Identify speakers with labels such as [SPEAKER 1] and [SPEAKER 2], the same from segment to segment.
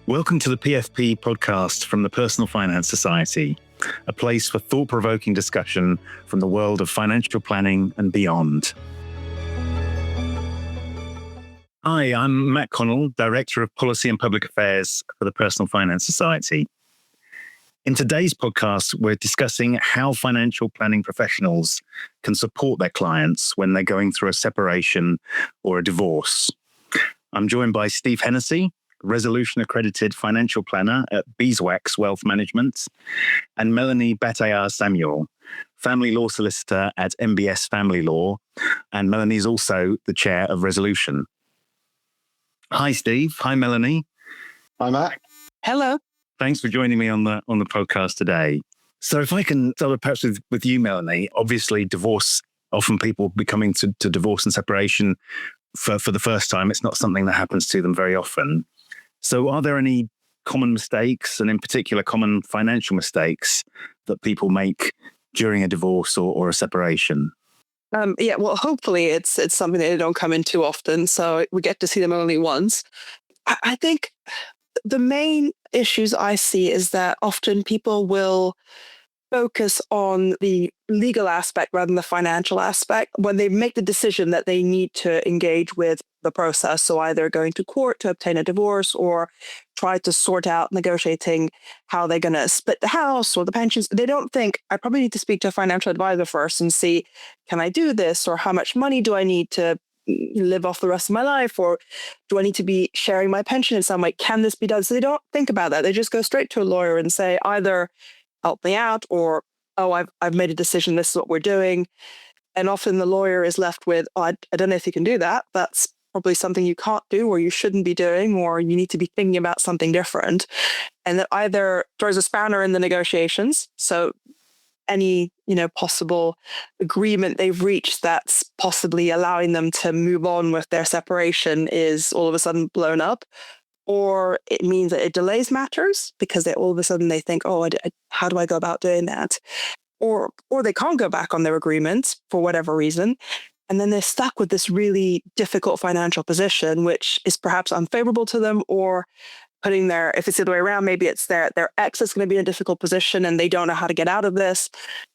[SPEAKER 1] Welcome to the PFP podcast from the Personal Finance Society, a place for thought-provoking discussion from the world of financial planning and beyond. Hi, I'm Matt Connell, Director of Policy and Public Affairs for the Personal Finance Society. In today's podcast, we're discussing how financial planning professionals can support their clients when they're going through a separation or a divorce. I'm joined by Steve Hennessy, Resolution Accredited Financial Planner at Beeswax Wealth Management, and Melanie Bataillard-Samuel, Family Law Solicitor at MBS Family Law, and Melanie's also the Chair of Resolution. Hi, Steve. Hi, Melanie.
[SPEAKER 2] Hi, Matt.
[SPEAKER 3] Hello.
[SPEAKER 1] Thanks for joining me on the podcast today. So if I can start perhaps with you, Melanie, obviously divorce, often people be coming to divorce and separation for the first time. It's not something that happens to them very often. So are there any common mistakes, and in particular common financial mistakes, that people make during a divorce or a separation?
[SPEAKER 3] Well, hopefully it's something that they don't come in too often, so we get to see them only once. I think the main issues I see is that often people will focus on the legal aspect rather than the financial aspect when they make the decision that they need to engage with the process. So either going to court to obtain a divorce or try to sort out negotiating how they're going to split the house or the pensions. They don't think, I probably need to speak to a financial advisor first and see, can I do this? Or how much money do I need to live off the rest of my life? Or do I need to be sharing my pension in some way? Can this be done? So they don't think about that. They just go straight to a lawyer and say either help me out or, oh, I've made a decision. This is what we're doing. And often the lawyer is left with, oh, I don't know if you can do that. That's probably something you can't do or you shouldn't be doing, or you need to be thinking about something different. And that either throws a spanner in the negotiations. So any, possible agreement they've reached that's possibly allowing them to move on with their separation is all of a sudden blown up. Or it means that it delays matters because all of a sudden they think, oh, how do I go about doing that? Or they can't go back on their agreement for whatever reason. And then they're stuck with this really difficult financial position, which is perhaps unfavorable to them, or putting if it's the other way around, maybe it's their ex is going to be in a difficult position and they don't know how to get out of this.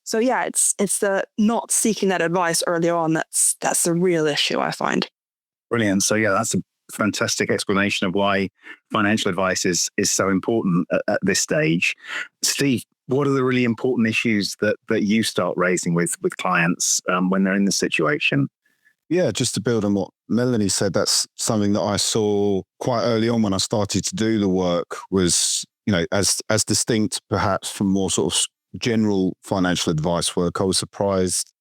[SPEAKER 3] So yeah, it's the not seeking that advice earlier on. That's the real issue, I find.
[SPEAKER 1] Brilliant. So yeah, that's a fantastic explanation of why financial advice is so important at this stage. Steve, what are the really important issues that you start raising with clients when they're in this situation?
[SPEAKER 2] Yeah, just to build on what Melanie said, that's something that I saw quite early on when I started to do the work was, as distinct perhaps from more sort of general financial advice work. I was surprised,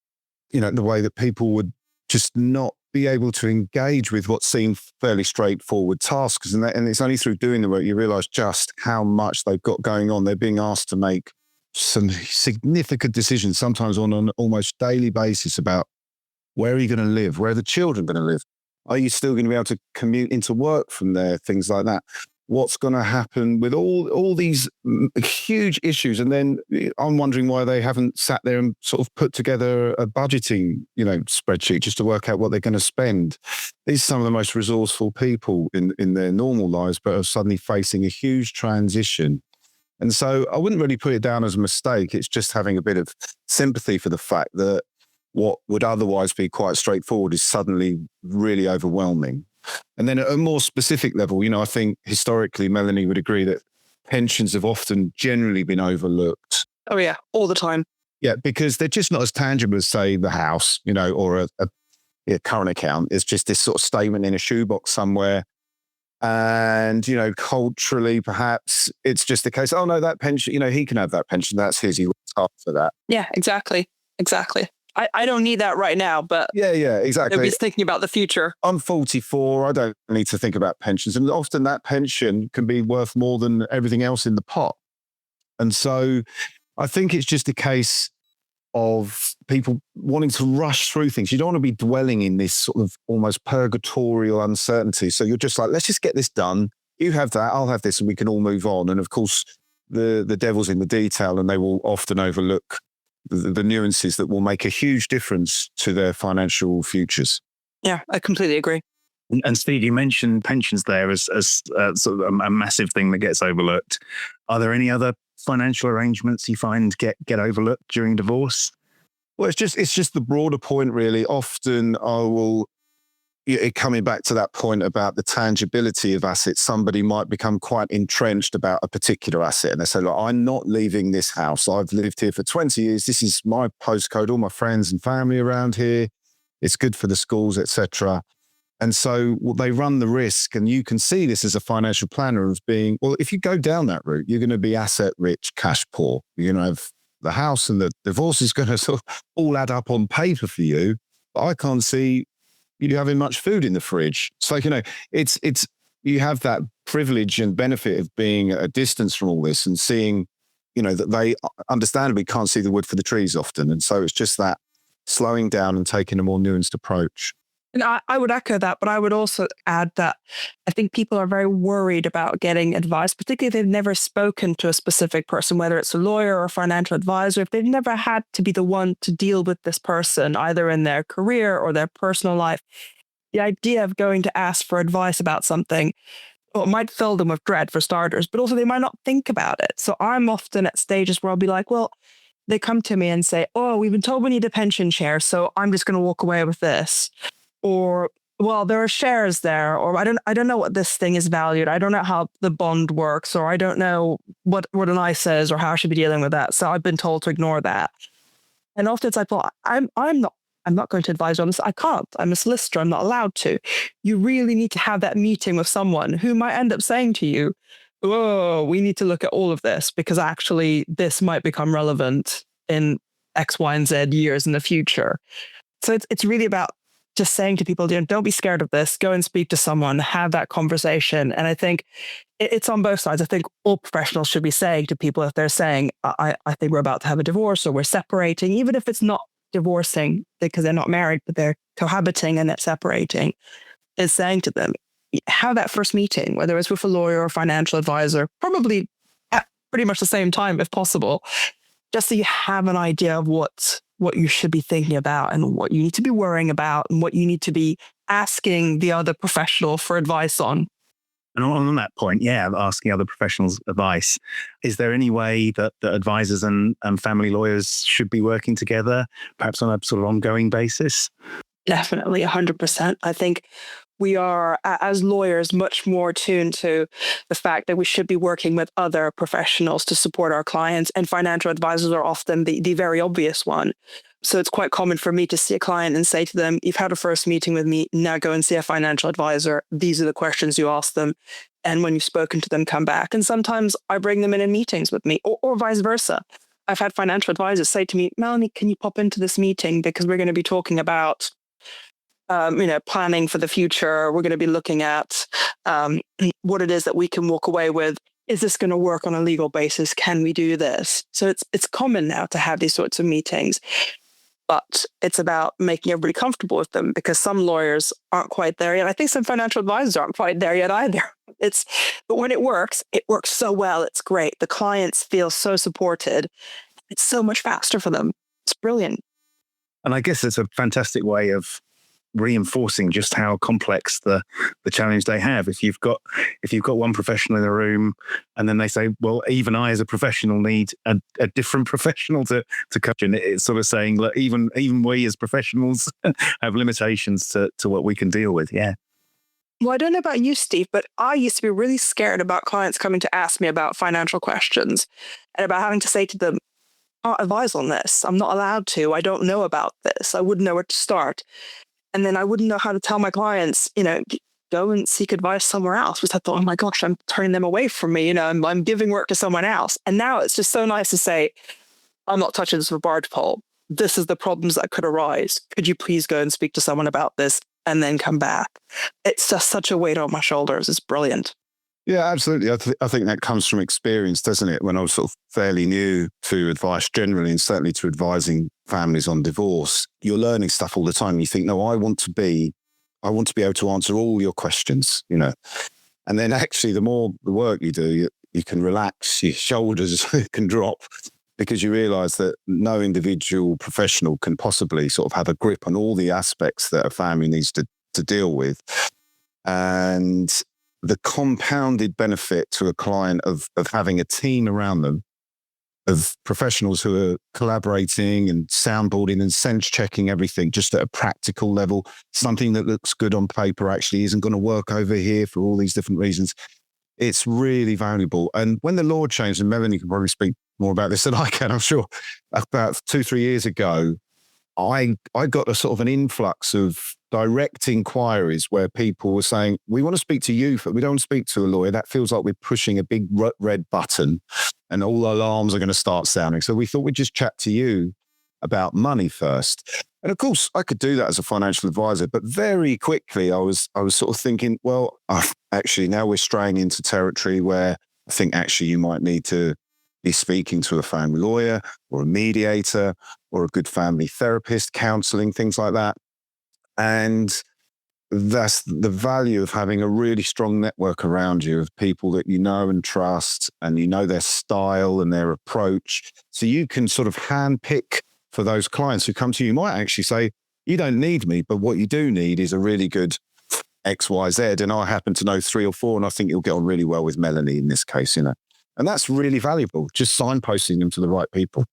[SPEAKER 2] the way that people would just not be able to engage with what seemed fairly straightforward tasks. And it's only through doing the work you realize just how much they've got going on. They're being asked to make some significant decisions, sometimes on an almost daily basis, about where are you going to live? Where are the children going to live? Are you still going to be able to commute into work from there? Things like that. What's going to happen with all these huge issues? And then I'm wondering why they haven't sat there and sort of put together a budgeting, spreadsheet just to work out what they're going to spend. These are some of the most resourceful people in their normal lives, but are suddenly facing a huge transition. And so I wouldn't really put it down as a mistake. It's just having a bit of sympathy for the fact that what would otherwise be quite straightforward is suddenly really overwhelming. And then at a more specific level, I think historically, Melanie would agree that pensions have often generally been overlooked.
[SPEAKER 3] Oh yeah, all the time.
[SPEAKER 2] Yeah, because they're just not as tangible as, say, the house, or a current account. It's just this sort of statement in a shoebox somewhere. And, culturally, perhaps it's just the case, oh no, that pension, he can have that pension. That's his, he works hard for that.
[SPEAKER 3] Yeah, exactly. I don't need that right now, but
[SPEAKER 2] yeah, exactly.
[SPEAKER 3] Nobody's thinking about the future.
[SPEAKER 2] I'm 44. I don't need to think about pensions. And often that pension can be worth more than everything else in the pot. And so I think it's just a case of people wanting to rush through things. You don't want to be dwelling in this sort of almost purgatorial uncertainty. So you're just like, let's just get this done. You have that, I'll have this, and we can all move on. And of course, the devil's in the detail, and they will often overlook the nuances that will make a huge difference to their financial futures.
[SPEAKER 3] Yeah, I completely agree.
[SPEAKER 1] And Steve, you mentioned pensions there as sort of a massive thing that gets overlooked. Are there any other financial arrangements you find get overlooked during divorce?
[SPEAKER 2] Well, it's just the broader point, really. Often coming back to that point about the tangibility of assets, somebody might become quite entrenched about a particular asset. And they say, look, I'm not leaving this house. I've lived here for 20 years. This is my postcode, all my friends and family around here. It's good for the schools, etc. And so they run the risk, and you can see this as a financial planner of being, well, if you go down that route, you're going to be asset rich, cash poor. You're going to have the house, and the divorce is going to sort of all add up on paper for you. But I can't see you having much food in the fridge. So, it's you have that privilege and benefit of being at a distance from all this and seeing, that they understandably can't see the wood for the trees often. And so it's just that slowing down and taking a more nuanced approach.
[SPEAKER 3] And I would echo that, but I would also add that I think people are very worried about getting advice, particularly if they've never spoken to a specific person, whether it's a lawyer or a financial advisor, if they've never had to be the one to deal with this person, either in their career or their personal life. The idea of going to ask for advice about something, well, it might fill them with dread for starters, but also they might not think about it. So I'm often at stages where I'll be like, well, they come to me and say, oh, we've been told we need a pension share, so I'm just going to walk away with this. Or, well, there are shares there, or I don't know what this thing is valued. I don't know how the bond works, or I don't know what an ISA is or how I should be dealing with that. So I've been told to ignore that. And often it's like, well, I'm not going to advise you on this. I can't. I'm a solicitor. I'm not allowed to. You really need to have that meeting with someone who might end up saying to you, oh, we need to look at all of this because actually this might become relevant in X, Y, and Z years in the future. So it's really about just saying to people, don't be scared of this. Go and speak to someone, have that conversation. And I think it's on both sides. I think all professionals should be saying to people if they're saying, I think we're about to have a divorce or we're separating, even if it's not divorcing because they're not married, but they're cohabiting and they're separating, is saying to them, have that first meeting, whether it's with a lawyer or a financial advisor, probably at pretty much the same time if possible, just so you have an idea of what you should be thinking about and what you need to be worrying about and what you need to be asking the other professional for advice on.
[SPEAKER 1] And on that point, asking other professionals advice. Is there any way that advisors and family lawyers should be working together, perhaps on a sort of ongoing basis?
[SPEAKER 3] Definitely, 100%. I think we are, as lawyers, much more attuned to the fact that we should be working with other professionals to support our clients, and financial advisors are often the very obvious one. So it's quite common for me to see a client and say to them, you've had a first meeting with me, now go and see a financial advisor. These are the questions you ask them. And when you've spoken to them, come back. And sometimes I bring them in meetings with me or vice versa. I've had financial advisors say to me, Melanie, can you pop into this meeting because we're going to be talking about planning for the future. We're going to be looking at what it is that we can walk away with. Is this going to work on a legal basis? Can we do this? So it's common now to have these sorts of meetings, but it's about making everybody comfortable with them because some lawyers aren't quite there yet. I think some financial advisors aren't quite there yet either. But when it works so well. It's great. The clients feel so supported. It's so much faster for them. It's brilliant.
[SPEAKER 1] And I guess it's a fantastic way of reinforcing just how complex the challenge they have. If you've got one professional in the room and then they say, well, even I as a professional need a different professional to coach, and it's sort of saying, look, even we as professionals have limitations to what we can deal with. Yeah.
[SPEAKER 3] Well, I don't know about you, Steve, but I used to be really scared about clients coming to ask me about financial questions and about having to say to them, I can't advise on this. I'm not allowed to. I don't know about this. I wouldn't know where to start. And then I wouldn't know how to tell my clients, go and seek advice somewhere else. Because I thought, oh my gosh, I'm turning them away from me. I'm giving work to someone else. And now it's just so nice to say, I'm not touching this with a barge pole. This is the problems that could arise. Could you please go and speak to someone about this and then come back? It's just such a weight on my shoulders. It's brilliant.
[SPEAKER 2] Yeah, absolutely. I think that comes from experience, doesn't it? When I was sort of fairly new to advice generally, and certainly to advising families on divorce, you're learning stuff all the time. You think, no, I want to be able to answer all your questions, And then actually, the more the work you do, you can relax, your shoulders can drop because you realize that no individual professional can possibly sort of have a grip on all the aspects that a family needs to deal with. And the compounded benefit to a client of having a team around them of professionals who are collaborating and soundboarding and sense checking everything just at a practical level. Something that looks good on paper actually isn't going to work over here for all these different reasons. It's really valuable. And when the law changed, and Melanie can probably speak more about this than I can, I'm sure, about 2-3 years ago, I got a sort of an influx of direct inquiries where people were saying, we want to speak to you, but we don't want to speak to a lawyer. That feels like we're pushing a big red button and all alarms are going to start sounding. So we thought we'd just chat to you about money first. And of course, I could do that as a financial advisor, but very quickly I was sort of thinking, well, actually now we're straying into territory where I think actually you might need to be speaking to a family lawyer or a mediator or a good family therapist, counseling, things like that. And that's the value of having a really strong network around you of people that you know and trust, and you know their style and their approach. So you can sort of handpick for those clients who come to you. You might actually say, you don't need me, but what you do need is a really good XYZ. And I happen to know 3 or 4, and I think you'll get on really well with Melanie in this case, And that's really valuable, just signposting them to the right people.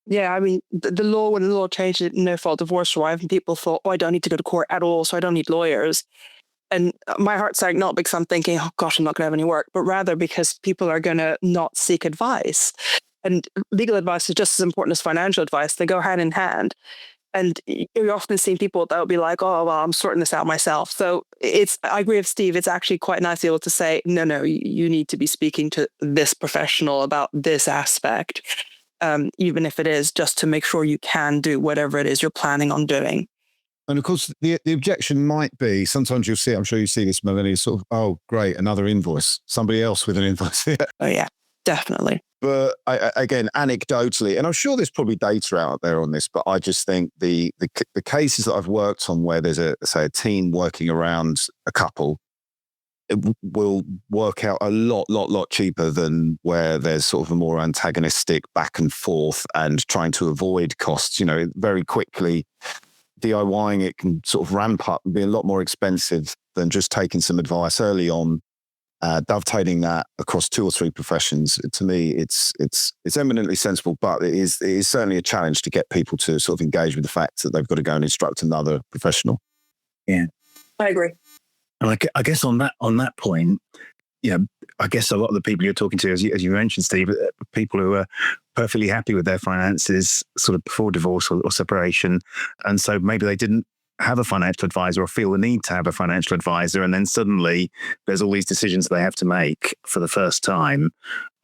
[SPEAKER 3] Yeah, I mean, the law, when the law changed it, no fault divorce arrived, and people thought, oh, I don't need to go to court at all, so I don't need lawyers. And my heart sank, not because I'm thinking, oh gosh, I'm not going to have any work, but rather because people are going to not seek advice. And legal advice is just as important as financial advice. They go hand in hand. And you often see people that will be like, oh, well, I'm sorting this out myself. So I agree with Steve, it's actually quite nice to be able to say, no, you need to be speaking to this professional about this aspect. Even if it is just to make sure you can do whatever it is you're planning on doing.
[SPEAKER 2] And of course, the objection might be, sometimes you'll see it, I'm sure you see this, Melanie, sort of, oh, great, another invoice, somebody else with an invoice.
[SPEAKER 3] Oh, yeah, definitely.
[SPEAKER 2] But again, anecdotally, and I'm sure there's probably data out there on this, but I just think the cases that I've worked on where there's a team working around a couple, it will work out a lot cheaper than where there's sort of a more antagonistic back and forth and trying to avoid costs. Very quickly, DIYing it can sort of ramp up and be a lot more expensive than just taking some advice early on, dovetailing that across 2 or 3 professions. To me, it's eminently sensible, but it is certainly a challenge to get people to sort of engage with the fact that they've got to go and instruct another professional.
[SPEAKER 1] Yeah,
[SPEAKER 3] I agree.
[SPEAKER 1] And I guess on that point, I guess a lot of the people you're talking to, as you mentioned, Steve, people who are perfectly happy with their finances sort of before divorce or separation. And so maybe they didn't have a financial advisor or feel the need to have a financial advisor. And then suddenly there's all these decisions they have to make for the first time.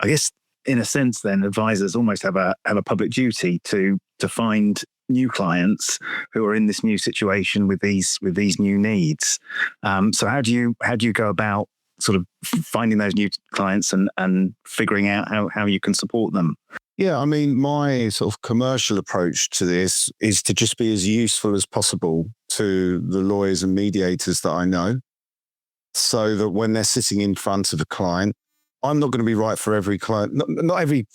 [SPEAKER 1] I guess in a sense, then advisors almost have a public duty to find new clients who are in this new situation with these new needs. So how do you go about sort of finding those new clients and figuring out how you can support them?
[SPEAKER 2] Yeah, I mean, my sort of commercial approach to this is to just be as useful as possible to the lawyers and mediators that I know, so that when they're sitting in front of a client, I'm not going to be right for every client. Not every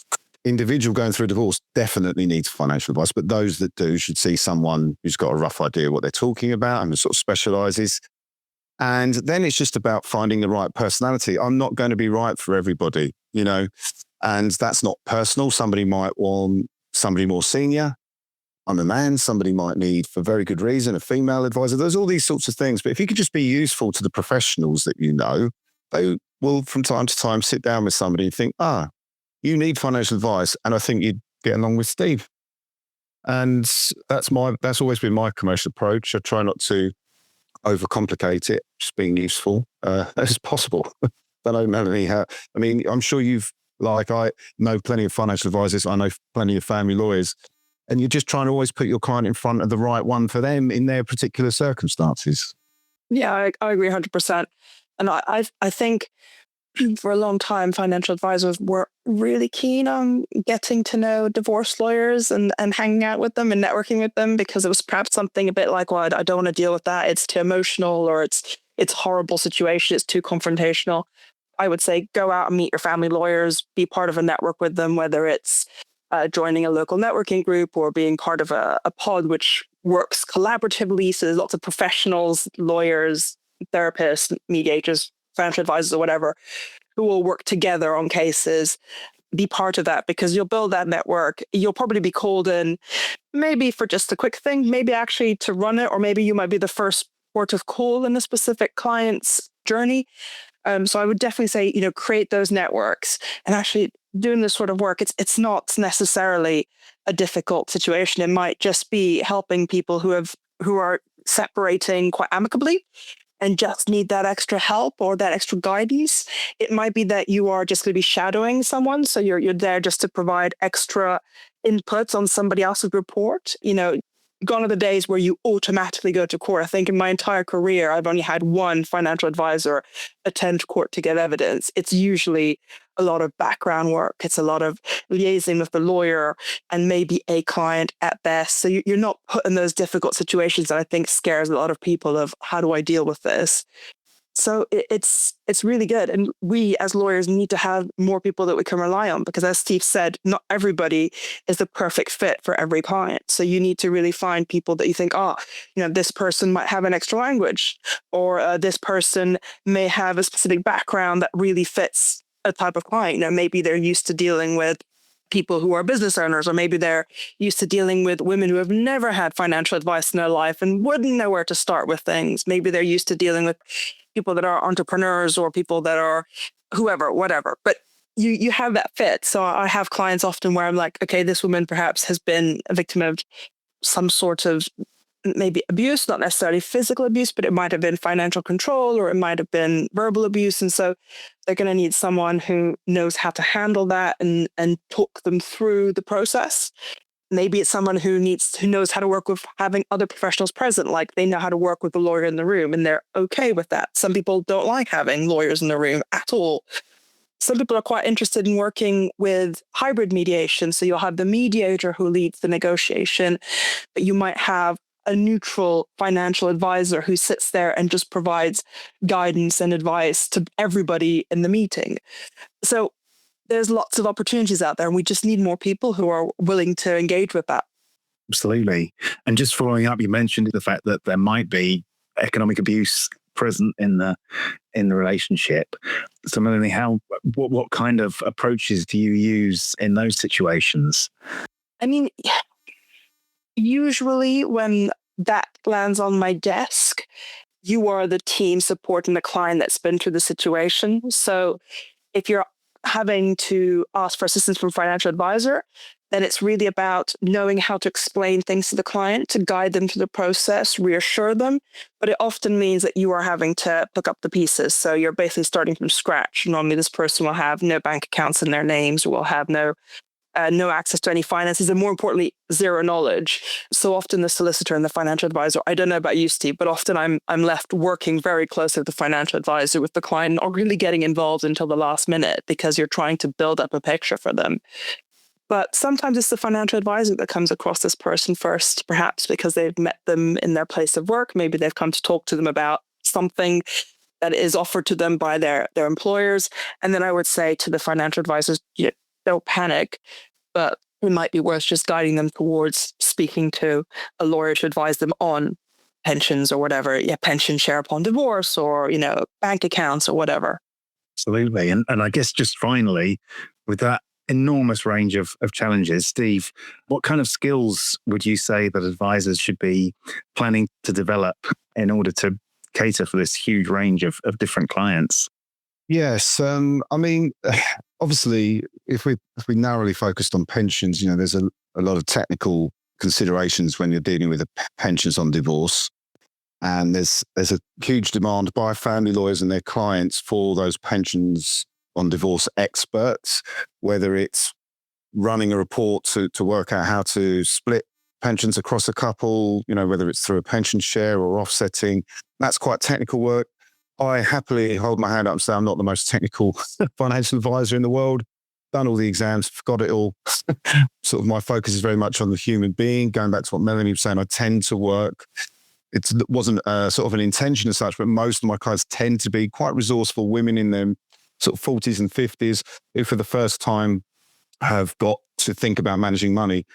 [SPEAKER 2] individual going through a divorce definitely needs financial advice, but those that do should see someone who's got a rough idea what they're talking about and sort of specializes. And then it's just about finding the right personality. I'm not going to be right for everybody, and that's not personal. Somebody might want somebody more senior. I'm a man. Somebody might need, for very good reason, a female advisor. There's all these sorts of things. But if you could just be useful to the professionals that you know, they will from time to time sit down with somebody and think, you need financial advice. And I think you'd get along with Steve. And that's always been my commercial approach. I try not to overcomplicate it, just being useful as possible. Don't know, Melanie, I'm sure I know plenty of financial advisors. I know plenty of family lawyers. And you're just trying to always put your client in front of the right one for them in their particular circumstances.
[SPEAKER 3] Yeah, I agree 100%. And I think for a long time, financial advisors were really keen on getting to know divorce lawyers and hanging out with them and networking with them, because it was perhaps something a bit like, well, I don't want to deal with that. It's too emotional, or it's a horrible situation. It's too confrontational. I would say go out and meet your family lawyers, be part of a network with them, whether it's joining a local networking group or being part of a pod which works collaboratively. So there's lots of professionals, lawyers, therapists, mediators, financial advisors, or whatever, who will work together on cases. Be part of that, because you'll build that network. You'll probably be called in maybe for just a quick thing, maybe actually to run it, or maybe you might be the first port of call in a specific client's journey. So I would definitely say, create those networks, and actually doing this sort of work. It's not necessarily a difficult situation. It might just be helping people who are separating quite amicably and just need that extra help or that extra guidance. It might be that you are just going to be shadowing someone, so you're there just to provide extra inputs on somebody else's report. Gone are the days where you automatically go to court. I think in my entire career, I've only had one financial advisor attend court to get evidence. It's usually a lot of background work. It's a lot of liaising with the lawyer and maybe a client at best. So you're not put in those difficult situations that I think scares a lot of people of, how do I deal with this? So it's really good. And we as lawyers need to have more people that we can rely on, because as Steve said, not everybody is the perfect fit for every client. So you need to really find people that you think, this person might have an extra language, or this person may have a specific background that really fits a type of client. Maybe they're used to dealing with people who are business owners, or maybe they're used to dealing with women who have never had financial advice in their life and wouldn't know where to start with things. Maybe they're used to dealing with people that are entrepreneurs, or people that are whoever, whatever. But you have that fit. So I have clients often where I'm like, okay, this woman perhaps has been a victim of some sort of maybe abuse, not necessarily physical abuse, but it might have been financial control, or it might have been verbal abuse. And so they're going to need someone who knows how to handle that and talk them through the process. Maybe it's someone who knows how to work with having other professionals present, like they know how to work with the lawyer in the room and they're okay with that. Some people don't like having lawyers in the room at all. Some people are quite interested in working with hybrid mediation. So you'll have the mediator who leads the negotiation, but you might have a neutral financial advisor who sits there and just provides guidance and advice to everybody in the meeting. So there's lots of opportunities out there, and we just need more people who are willing to engage with that.
[SPEAKER 1] Absolutely. And just following up, you mentioned the fact that there might be economic abuse present in the relationship. So Melanie, what kind of approaches do you use in those situations?
[SPEAKER 3] I mean, usually when that lands on my desk, you are the team supporting the client that's been through the situation. So if you're having to ask for assistance from a financial advisor, then it's really about knowing how to explain things to the client, to guide them through the process, reassure them. But it often means that you are having to pick up the pieces. So you're basically starting from scratch. Normally this person will have no bank accounts in their names, or will have no access to any finances, and more importantly, zero knowledge. So often the solicitor and the financial advisor, I don't know about you, Steve, but often I'm left working very closely with the financial advisor, with the client, not really getting involved until the last minute, because you're trying to build up a picture for them. But sometimes it's the financial advisor that comes across this person first, perhaps because they've met them in their place of work. Maybe they've come to talk to them about something that is offered to them by their employers. And then I would say to the financial advisors, don't panic, but it might be worth just guiding them towards speaking to a lawyer to advise them on pensions or whatever, pension share upon divorce, or, bank accounts or whatever.
[SPEAKER 1] Absolutely. And I guess just finally, with that enormous range of challenges, Steve, what kind of skills would you say that advisors should be planning to develop in order to cater for this huge range of different clients?
[SPEAKER 2] Yes. I mean, obviously, if we narrowly focused on pensions, there's a lot of technical considerations when you're dealing with pensions on divorce. And there's a huge demand by family lawyers and their clients for those pensions on divorce experts, whether it's running a report to work out how to split pensions across a couple, whether it's through a pension share or offsetting. That's quite technical work. I happily hold my hand up and say I'm not the most technical financial advisor in the world. Done all the exams, forgot it all. Sort of my focus is very much on the human being. Going back to what Melanie was saying, I tend to work. It wasn't sort of an intention as such, but most of my clients tend to be quite resourceful women in their sort of 40s and 50s who for the first time have got to think about managing money.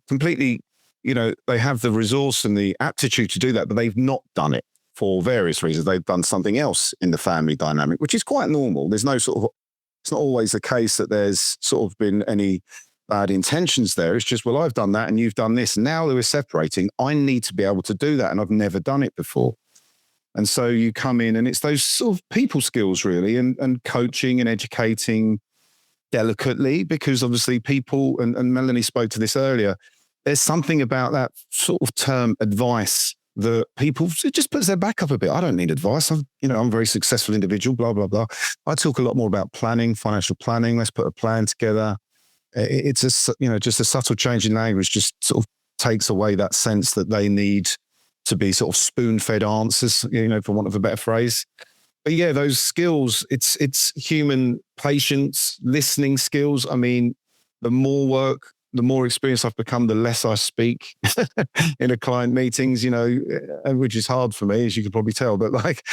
[SPEAKER 2] Completely, they have the resource and the aptitude to do that, but they've not done it for various reasons. They've done something else in the family dynamic, which is quite normal. There's no sort of, it's not always the case that there's sort of been any bad intentions there. It's just, well, I've done that and you've done this. And now that we're separating, I need to be able to do that. And I've never done it before. And so you come in and it's those sort of people skills really, and coaching and educating delicately, because obviously people, and Melanie spoke to this earlier, there's something about that sort of term advice that people, it just puts their back up a bit. I don't need advice. I'm a very successful individual, blah, blah, blah. I talk a lot more about planning, financial planning. Let's put a plan together. It's just a subtle change in language just sort of takes away that sense that they need to be sort of spoon-fed answers, for want of a better phrase. But yeah, those skills, it's human patience, listening skills. I mean, the more work, the more experience I've become, the less I speak in a client meetings, which is hard for me, as you can probably tell. But like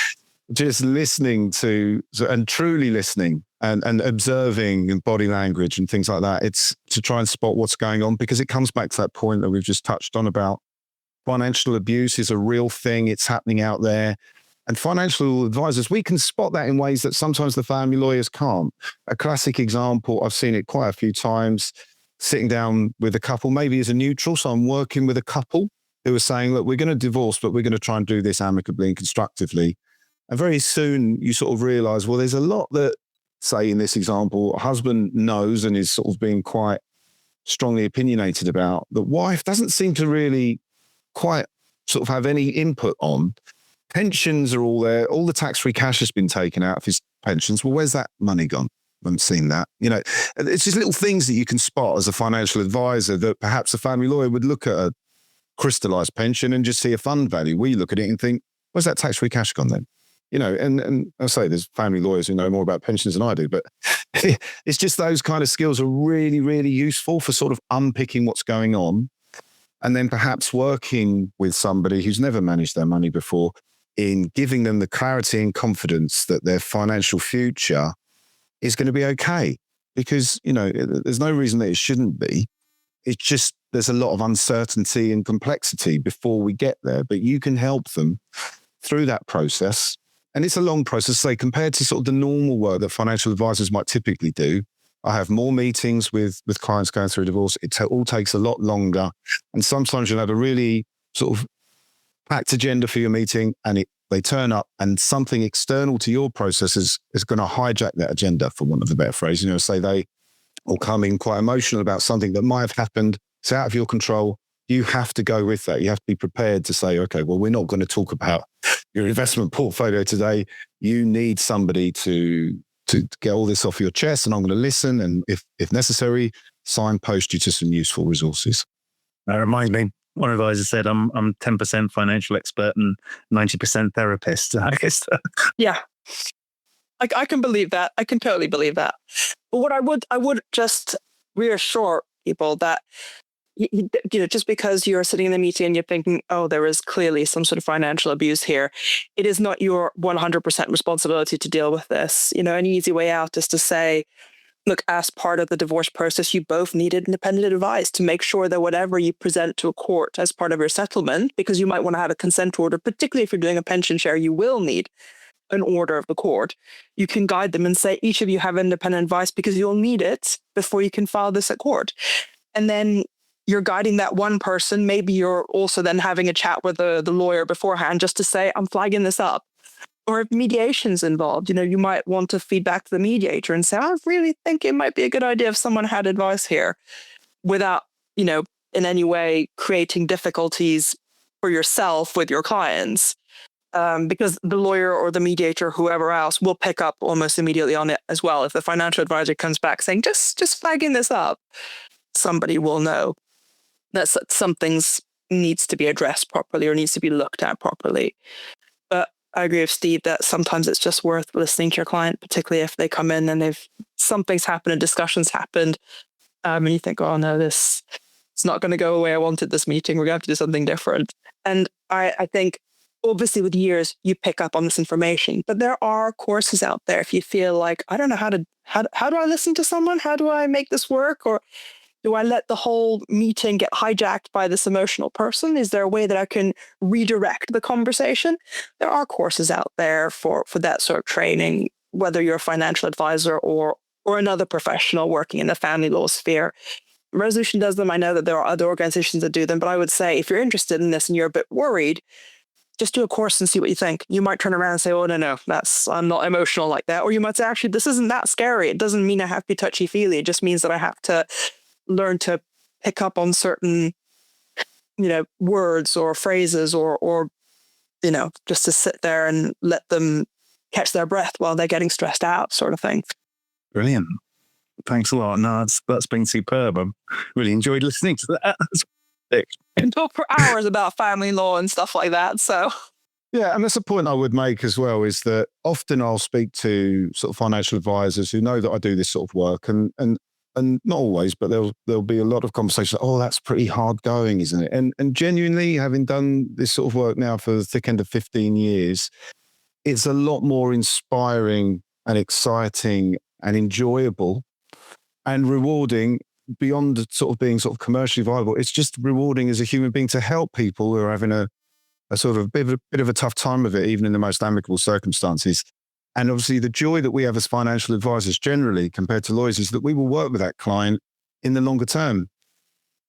[SPEAKER 2] just listening to and truly listening and observing and body language and things like that, it's to try and spot what's going on, because it comes back to that point that we've just touched on about financial abuse is a real thing. It's happening out there. And financial advisors, we can spot that in ways that sometimes the family lawyers can't. A classic example, I've seen it quite a few times, sitting down with a couple, maybe as a neutral. So I'm working with a couple who are saying, look, we're going to divorce, but we're going to try and do this amicably and constructively. And very soon you sort of realize, well, there's a lot that, say in this example, a husband knows and is sort of being quite strongly opinionated about. The wife doesn't seem to really quite sort of have any input on. Pensions are all there. All the tax-free cash has been taken out of his pensions. Well, where's that money gone? I haven't seen that. It's just little things that you can spot as a financial advisor that perhaps a family lawyer would look at a crystallized pension and just see a fund value. We look at it and think, where's that tax-free cash gone then? And I say there's family lawyers who know more about pensions than I do, but it's just those kind of skills are really, really useful for sort of unpicking what's going on. And then perhaps working with somebody who's never managed their money before in giving them the clarity and confidence that their financial future is going to be okay. Because, there's no reason that it shouldn't be. It's just there's a lot of uncertainty and complexity before we get there. But you can help them through that process. And it's a long process, say, compared to sort of the normal work that financial advisors might typically do. I have more meetings with clients going through a divorce. It all takes a lot longer. And sometimes you'll have a really sort of packed agenda for your meeting and they turn up and something external to your process is going to hijack that agenda, for want of a better phrase. Say they will come in quite emotional about something that might have happened. It's out of your control. You have to go with that. You have to be prepared to say, okay, well, we're not going to talk about your investment portfolio today. You need somebody to get all this off your chest, and I'm going to listen, and if necessary, signpost you to some useful resources.
[SPEAKER 1] That reminds me, one advisor said, I'm 10% financial expert and 90% therapist. I guess.
[SPEAKER 3] Yeah, I can believe that. I can totally believe that. But what I would just reassure people that, just because you're sitting in the meeting and you're thinking, oh, there is clearly some sort of financial abuse here, it is not your 100% responsibility to deal with this. An easy way out is to say, look, as part of the divorce process, you both needed independent advice to make sure that whatever you present to a court as part of your settlement, because you might want to have a consent order, particularly if you're doing a pension share, you will need an order of the court. You can guide them and say, each of you have independent advice because you'll need it before you can file this at court. And then you're guiding that one person. Maybe you're also then having a chat with the lawyer beforehand just to say, I'm flagging this up. Or if mediation's involved, you might want to feed back to the mediator and say, I really think it might be a good idea if someone had advice here, without, in any way creating difficulties for yourself with your clients. Because the lawyer or the mediator, whoever else, will pick up almost immediately on it as well. If the financial advisor comes back saying, just flagging this up, somebody will know that some things needs to be addressed properly or needs to be looked at properly. But I agree with Steve that sometimes it's just worth listening to your client, particularly if they come in and something's happened and discussions happened, and you think, oh no, it's not going to go the way I wanted this meeting. We're going to have to do something different. And I think obviously with years you pick up on this information, but there are courses out there if you feel like, I don't know how do I listen to someone? How do I make this work? Or Do I let the whole meeting get hijacked by this emotional person? Is there a way that I can redirect the conversation? There are courses out there for that sort of training, whether you're a financial advisor or another professional working in the family law sphere. Resolution does them. I know that there are other organizations that do them, but I would say if you're interested in this and you're a bit worried, just do a course and see what you think. You might turn around and say, oh, no, I'm not emotional like that. Or you might say, actually, this isn't that scary. It doesn't mean I have to be touchy-feely. It just means that I have to learn to pick up on certain, words or phrases or just to sit there and let them catch their breath while they're getting stressed out, sort of thing.
[SPEAKER 1] Brilliant. Thanks a lot. No, that's been superb. I've really enjoyed listening to that.
[SPEAKER 3] And talk for hours about family law and stuff like that. So
[SPEAKER 2] yeah, and that's a point I would make as well, is that often I'll speak to sort of financial advisors who know that I do this sort of work, and not always, but there'll be a lot of conversation. Oh, that's pretty hard going, isn't it? And genuinely, having done this sort of work now for the thick end of 15 years, it's a lot more inspiring and exciting and enjoyable and rewarding beyond sort of being sort of commercially viable. It's just rewarding as a human being to help people who are having a sort of bit of a tough time of it, even in the most amicable circumstances. And obviously the joy that we have as financial advisors generally compared to lawyers is that we will work with that client in the longer term.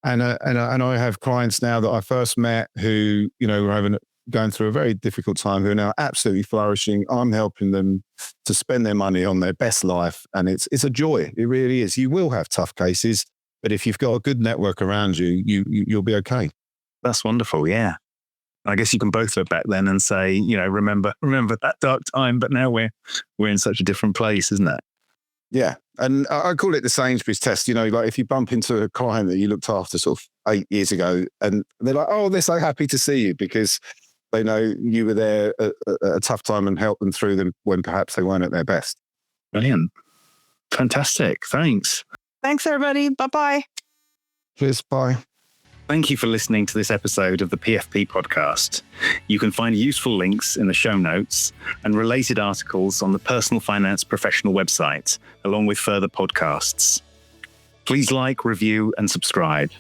[SPEAKER 2] And I have clients now that I first met who, were going through a very difficult time, who are now absolutely flourishing. I'm helping them to spend their money on their best life. And it's a joy. It really is. You will have tough cases, but if you've got a good network around you, you'll be okay.
[SPEAKER 1] That's wonderful. Yeah. I guess you can both look back then and say, remember that dark time, but now we're in such a different place, isn't it?
[SPEAKER 2] Yeah. And I call it the Sainsbury's test. Like if you bump into a client that you looked after sort of 8 years ago and they're like, oh, they're so happy to see you because they know you were there at a tough time and helped them through them when perhaps they weren't at their best.
[SPEAKER 1] Brilliant. Fantastic. Thanks.
[SPEAKER 3] Thanks, everybody. Bye-bye.
[SPEAKER 2] Cheers. Bye.
[SPEAKER 1] Thank you for listening to this episode of the PFP podcast. You can find useful links in the show notes and related articles on the Personal Finance Professional website, along with further podcasts. Please like, review, and subscribe.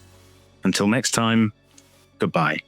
[SPEAKER 1] Until next time, goodbye.